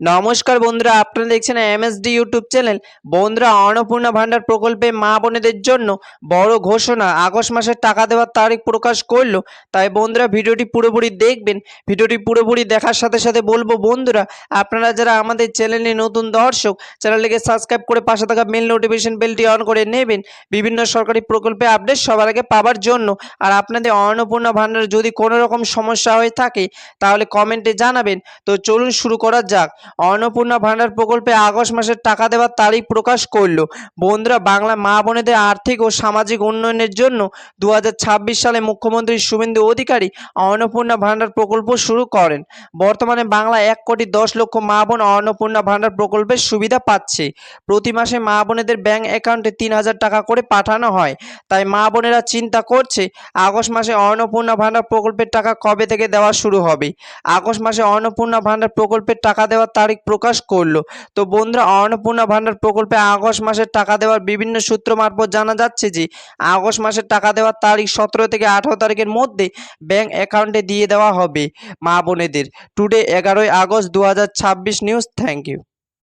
নমস্কার বন্ধুরা, আপনারা দেখছেন এমএসডি ইউটিউব চ্যানেল। বন্ধুরা, অন্নপূর্ণা ভান্ডার প্রকল্পে মা বোনেদের জন্য বড় ঘোষণা, আগস্ট মাসের টাকা দেওয়ার তারিখ প্রকাশ করলো। তাই বন্ধুরা ভিডিওটি পুরোপুরি দেখবেন। ভিডিওটি পুরোপুরি দেখার সাথে সাথে বলবো বন্ধুরা, আপনারা যারা আমাদের চ্যানেলে নতুন দর্শক, চ্যানেলটিকে সাবস্ক্রাইব করে পাশে থাকা বেল নোটিফিকেশন বেলটি অন করে নেবেন বিভিন্ন সরকারি প্রকল্পে আপডেট সবার আগে পাওয়ার জন্য। আর আপনাদের অন্নপূর্ণা ভান্ডার যদি কোনো রকম সমস্যা হয়ে থাকে তাহলে কমেন্টে জানাবেন। তো চলুন শুরু করা যাক। অন্নপূর্ণা ভান্ডার প্রকল্পে আগস্ট মাসের টাকা দেওয়ার তারিখ প্রকাশ করলো। বন্ধুরা, বাংলা মা বোনেদের আর্থিক ও সামাজিক উন্নয়নের জন্য 2026 সালে মুখ্যমন্ত্রী শুভেন্দু অধিকারী অন্নপূর্ণা ভান্ডার প্রকল্প শুরু করেন। বর্তমানে বাংলা 1,10,00,000 মা বোন অন্নপূর্ণা ভান্ডার প্রকল্পের সুবিধা পাচ্ছে। প্রতি মাসে মা বোনেদের ব্যাংক অ্যাকাউন্টে 3,000 টাকা করে পাঠানো হয়। তাই মা বোনেরা চিন্তা করছে আগস্ট মাসে অন্নপূর্ণা ভান্ডার প্রকল্পের টাকা কবে থেকে দেওয়া শুরু হবে। আগস্ট মাসে অন্নপূর্ণা ভান্ডার প্রকল্পের টাকা দেওয়ার তারিখ প্রকাশ করলো। তো বন্ধুরা, অন্নপূর্ণা ভান্ডার প্রকল্পে আগস্ট মাসের টাকা দেওয়ার বিভিন্ন সূত্র মারফত জানা যাচ্ছে যে আগস্ট মাসের টাকা দেওয়ার তারিখ 17 থেকে 18 তারিখের মধ্যে ব্যাংক অ্যাকাউন্টে দিয়ে দেওয়া হবে মা বোনেদের। Today 11 August 2026 news. Thank you.